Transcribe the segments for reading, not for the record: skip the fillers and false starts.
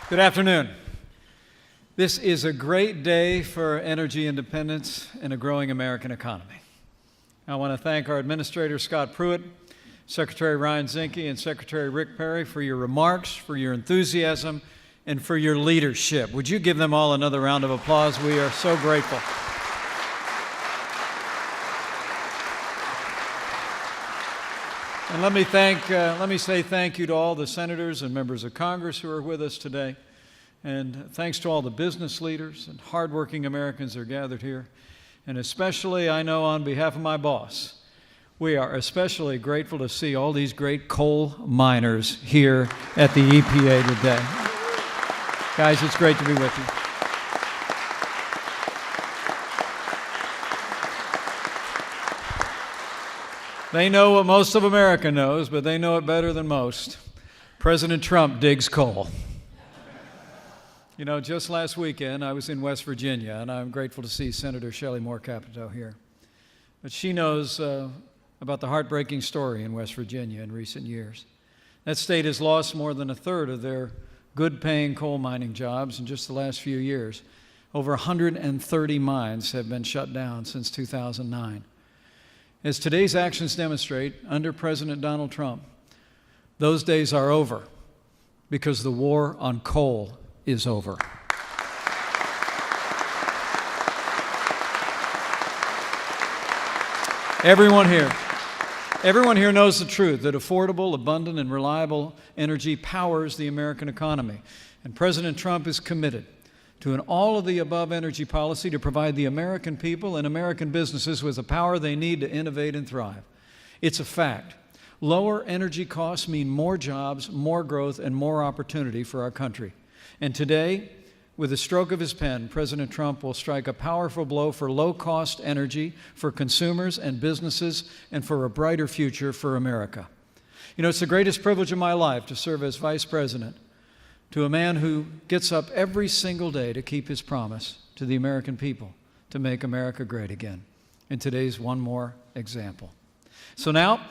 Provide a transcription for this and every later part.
Good afternoon. This is a great day for energy independence and a growing American economy. I want to thank our Administrator Scott Pruitt, Secretary Ryan Zinke, and Secretary Rick Perry for your remarks, for your enthusiasm, and for your leadership. Would you give them all another round of applause? We are so grateful. And let me say thank you to all the senators and members of Congress who are with us today. And thanks to all the business leaders and hardworking Americans that are gathered here. And especially, I know on behalf of my boss, we are especially grateful to see all these great coal miners here at the EPA today. Guys, it's great to be with you. They know what most of America knows, but they know it better than most. President Trump digs coal. You know, just last weekend, I was in West Virginia, and I'm grateful to see Senator Shelley Moore Capito here. But she knows about the heartbreaking story in West Virginia in recent years. That state has lost more than a third of their good-paying coal mining jobs in just the last few years. Over 130 mines have been shut down since 2009. As today's actions demonstrate, under President Donald Trump, those days are over because the war on coal is over. Everyone here knows the truth that affordable, abundant, and reliable energy powers the American economy. And President Trump is committed to an all-of-the-above energy policy to provide the American people and American businesses with the power they need to innovate and thrive. It's a fact. Lower energy costs mean more jobs, more growth, and more opportunity for our country. And today, with a stroke of his pen, President Trump will strike a powerful blow for low-cost energy, for consumers and businesses, and for a brighter future for America. You know, it's the greatest privilege of my life to serve as Vice President to a man who gets up every single day to keep his promise to the American people to make America great again. And today's one more example. So now,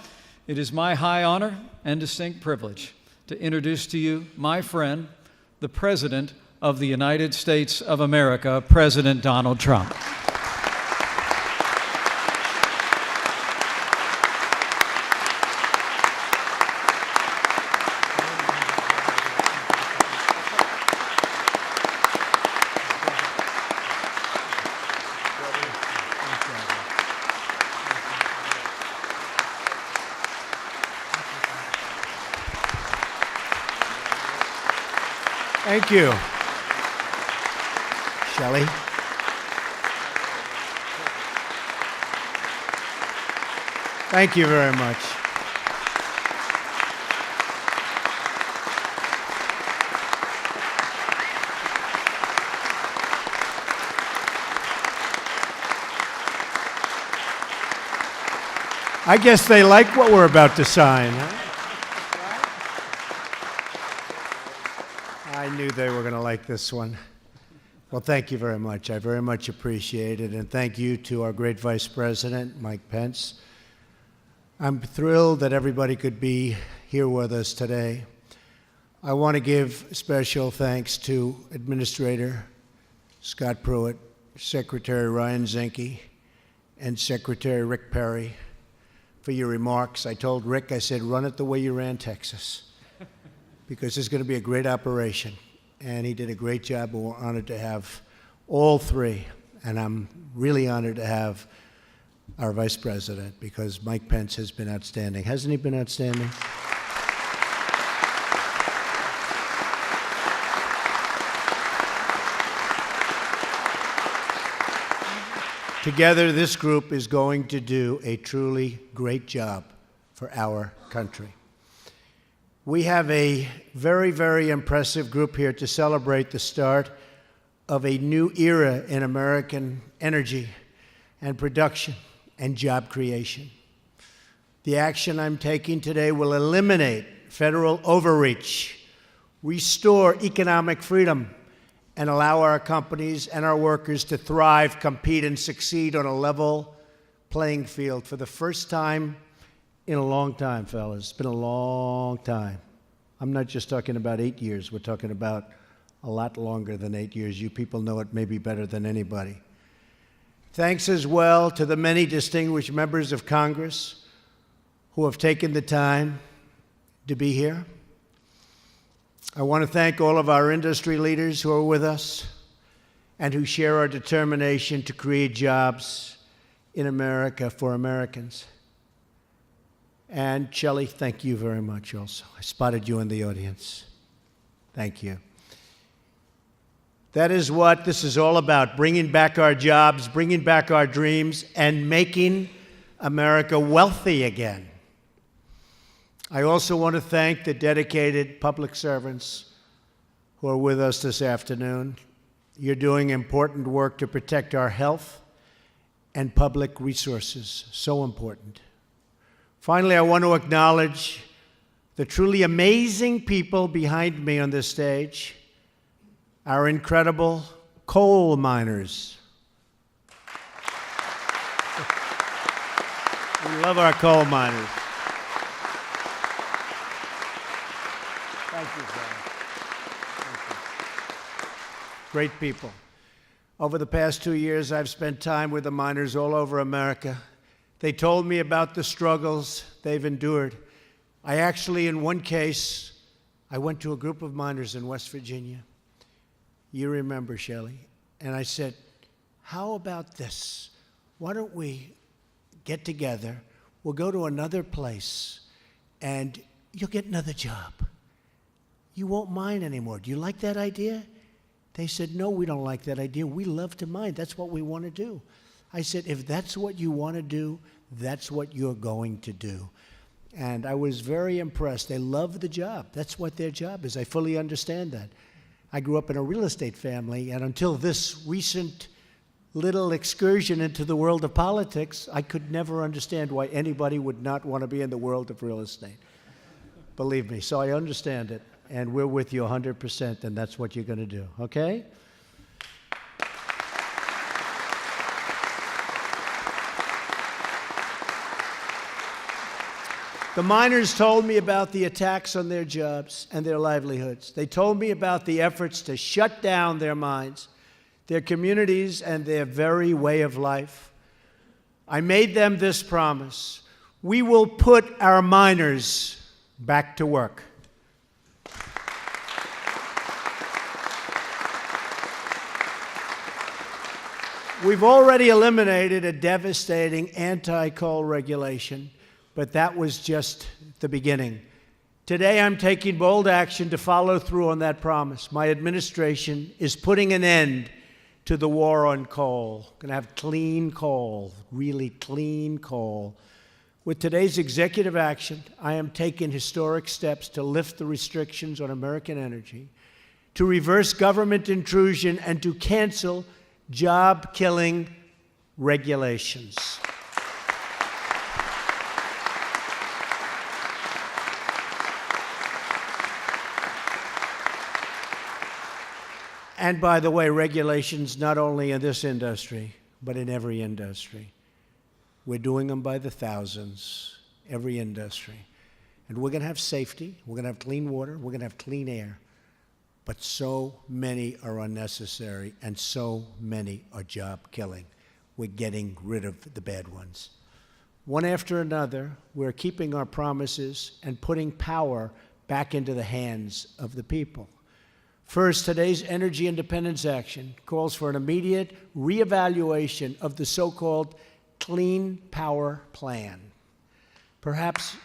it is my high honor and distinct privilege to introduce to you my friend, the President of the United States of America, President Donald Trump. Thank you, Shelley. Thank you very much. I guess they like what we're about to sign, huh? I knew they were going to like this one. Well, thank you very much. I very much appreciate it. And thank you to our great Vice President, Mike Pence. I'm thrilled that everybody could be here with us today. I want to give special thanks to Administrator Scott Pruitt, Secretary Ryan Zinke, and Secretary Rick Perry for your remarks. I told Rick, I said, run it the way you ran Texas, because it's going to be a great operation. And he did a great job, and we're honored to have all three. And I'm really honored to have our Vice President, because Mike Pence has been outstanding. Hasn't he been outstanding? Together, this group is going to do a truly great job for our country. We have a very, very impressive group here to celebrate the start of a new era in American energy and production and job creation. The action I'm taking today will eliminate federal overreach, restore economic freedom, and allow our companies and our workers to thrive, compete, and succeed on a level playing field for the first time in a long time, fellas. It's been a long time. I'm not just talking about 8 years. We're talking about a lot longer than 8 years. You people know it maybe better than anybody. Thanks as well to the many distinguished members of Congress who have taken the time to be here. I want to thank all of our industry leaders who are with us and who share our determination to create jobs in America for Americans. And Shelley, thank you very much also. I spotted you in the audience. Thank you. That is what this is all about, bringing back our jobs, bringing back our dreams, and making America wealthy again. I also want to thank the dedicated public servants who are with us this afternoon. You're doing important work to protect our health and public resources, so important. Finally, I want to acknowledge the truly amazing people behind me on this stage, our incredible coal miners. We love our coal miners. Thank you, John. Thank you. Great people. Over the past 2 years, I've spent time with the miners all over America. They told me about the struggles they've endured. I actually, in one case, I went to a group of miners in West Virginia. You remember, Shelley. And I said, how about this? Why don't we get together? We'll go to another place, and you'll get another job. You won't mine anymore. Do you like that idea? They said, no, we don't like that idea. We love to mine. That's what we want to do. I said, if that's what you want to do, that's what you're going to do. And I was very impressed. They love the job. That's what their job is. I fully understand that. I grew up in a real estate family, and until this recent little excursion into the world of politics, I could never understand why anybody would not want to be in the world of real estate. Believe me, so I understand it, and we're with you 100%, and that's what you're going to do, okay? The miners told me about the attacks on their jobs and their livelihoods. They told me about the efforts to shut down their mines, their communities, and their very way of life. I made them this promise: we will put our miners back to work. We've already eliminated a devastating anti-coal regulation, but that was just the beginning. Today, I'm taking bold action to follow through on that promise. My administration is putting an end to the war on coal. We're going to have clean coal, really clean coal. With today's executive action, I am taking historic steps to lift the restrictions on American energy, to reverse government intrusion, and to cancel job-killing regulations. And by the way, regulations not only in this industry, but in every industry. We're doing them by the thousands, every industry. And we're going to have safety, we're going to have clean water, we're going to have clean air. But so many are unnecessary, and so many are job-killing. We're getting rid of the bad ones. One after another, we're keeping our promises and putting power back into the hands of the people. First, today's Energy Independence Action calls for an immediate reevaluation of the so-called Clean Power Plan. Perhaps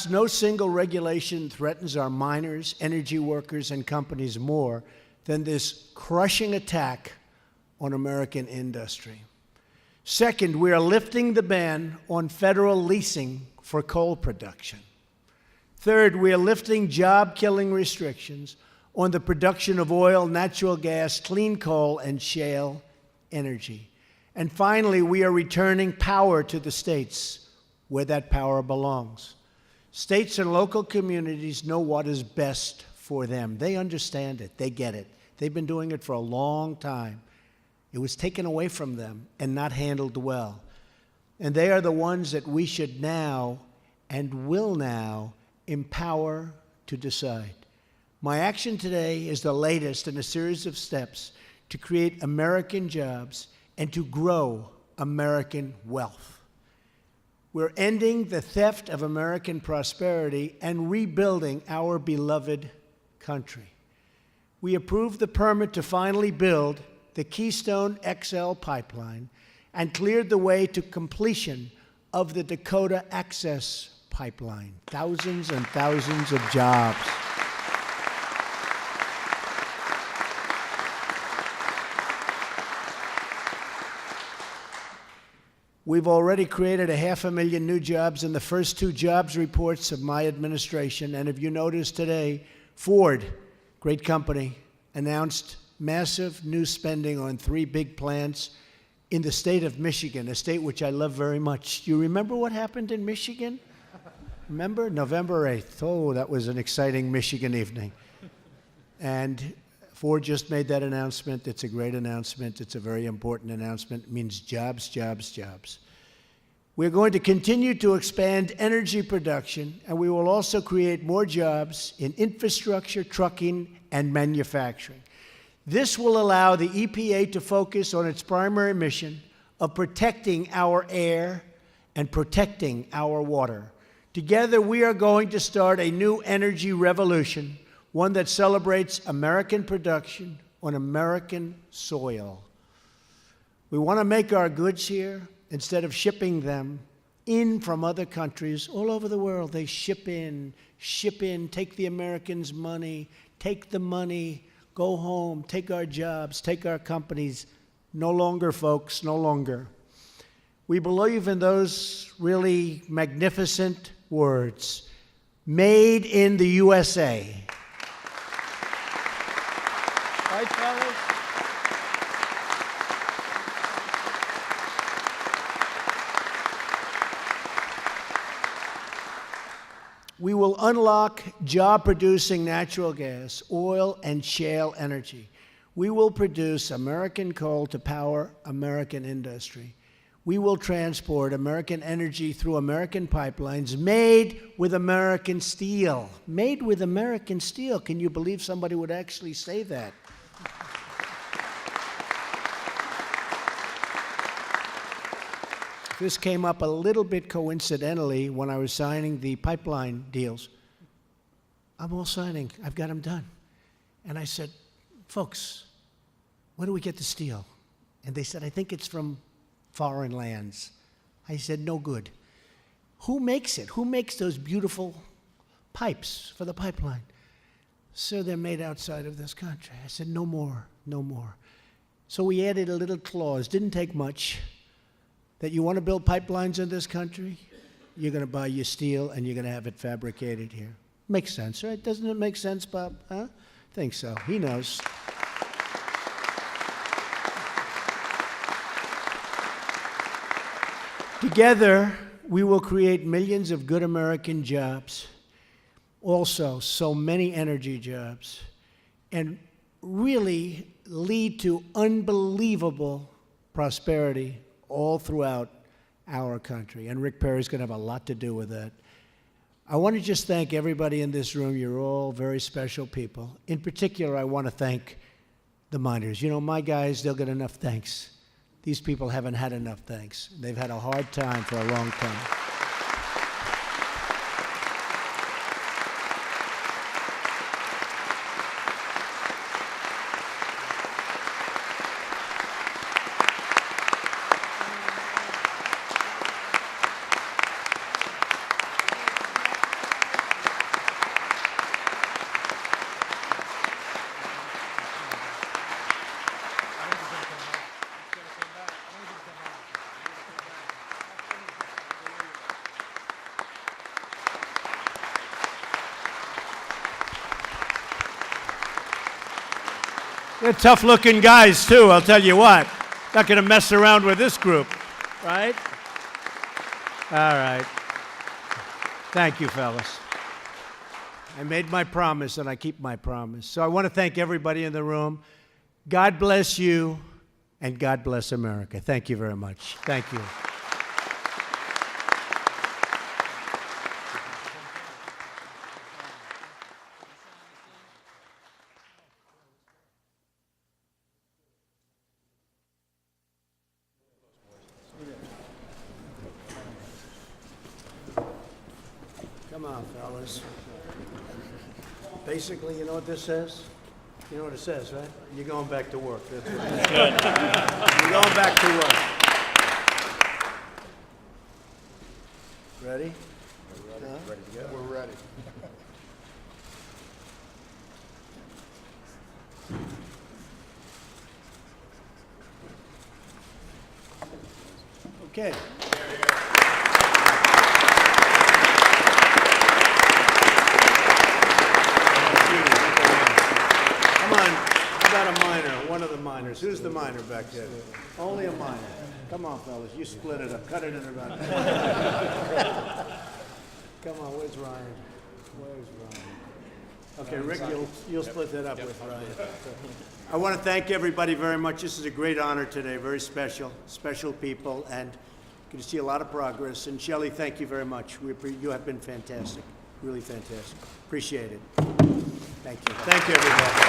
no single regulation threatens our miners, energy workers, and companies more than this crushing attack on American industry. Second, we are lifting the ban on federal leasing for coal production. Third, we are lifting job-killing restrictions on the production of oil, natural gas, clean coal, and shale energy. And finally, we are returning power to the states where that power belongs. States and local communities know what is best for them. They understand it. They get it. They've been doing it for a long time. It was taken away from them and not handled well. And they are the ones that we should now and will now empower to decide. My action today is the latest in a series of steps to create American jobs and to grow American wealth. We're ending the theft of American prosperity and rebuilding our beloved country. We approved the permit to finally build the Keystone XL pipeline and cleared the way to completion of the Dakota Access Pipeline. Thousands and thousands of jobs. We've already created 500,000 new jobs in the first 2 jobs reports of my administration. And if you notice today, Ford, great company, announced massive new spending on 3 big plants in the state of Michigan, a state which I love very much. Do you remember what happened in Michigan? Remember? November 8th. Oh, that was an exciting Michigan evening. And Ford just made that announcement. It's a great announcement. It's a very important announcement. It means jobs, jobs, jobs. We're going to continue to expand energy production, and we will also create more jobs in infrastructure, trucking, and manufacturing. This will allow the EPA to focus on its primary mission of protecting our air and protecting our water. Together, we are going to start a new energy revolution, one that celebrates American production on American soil. We want to make our goods here instead of shipping them in from other countries all over the world. They ship in, take the Americans' money, take the money, go home, take our jobs, take our companies. No longer, folks, no longer. We believe in those really magnificent words, made in the USA. Right, fellas? We will unlock job-producing natural gas, oil, and shale energy. We will produce American coal to power American industry. We will transport American energy through American pipelines made with American steel. Made with American steel. Can you believe somebody would actually say that? This came up a little bit coincidentally when I was signing the pipeline deals. I'm all signing. I've got them done. And I said, folks, where do we get the steel? And they said, I think it's from foreign lands. I said, no good. Who makes it? Who makes those beautiful pipes for the pipeline? So they're made outside of this country. I said, no more, no more. So we added a little clause, didn't take much, that you want to build pipelines in this country, you're going to buy your steel and you're going to have it fabricated here. Makes sense, right? Doesn't it make sense, Bob? Huh? Think so. He knows. Together, we will create millions of good American jobs, also so many energy jobs, and really lead to unbelievable prosperity all throughout our country. And Rick Perry's going to have a lot to do with that. I want to just thank everybody in this room. You're all very special people. In particular, I want to thank the miners. You know, my guys, they'll get enough thanks. These people haven't had enough thanks. They've had a hard time for a long time. They're tough-looking guys, too, I'll tell you what. Not going to mess around with this group, right? All right. Thank you, fellas. I made my promise, and I keep my promise. So I want to thank everybody in the room. God bless you, and God bless America. Thank you very much. Thank you. on, fellas. Basically, you know what this says? You know what it says, right? You're going back to work. That's right. You're going back to work. Ready? Ready to go? We're ready. Okay. Come on, how about a minor? One of the minors. Who's the minor back there? Only a minor. Come on, fellas. You split it up. Cut it in around. Come on, where's Ryan? Where's Ryan? Okay, Rick, you'll split that up with Ryan. I want to thank everybody very much. This is a great honor today, very special, special people, and good to see a lot of progress. And Shelley, thank you very much. You have been fantastic, really fantastic. Appreciate it. Thank you. Thank you, everybody.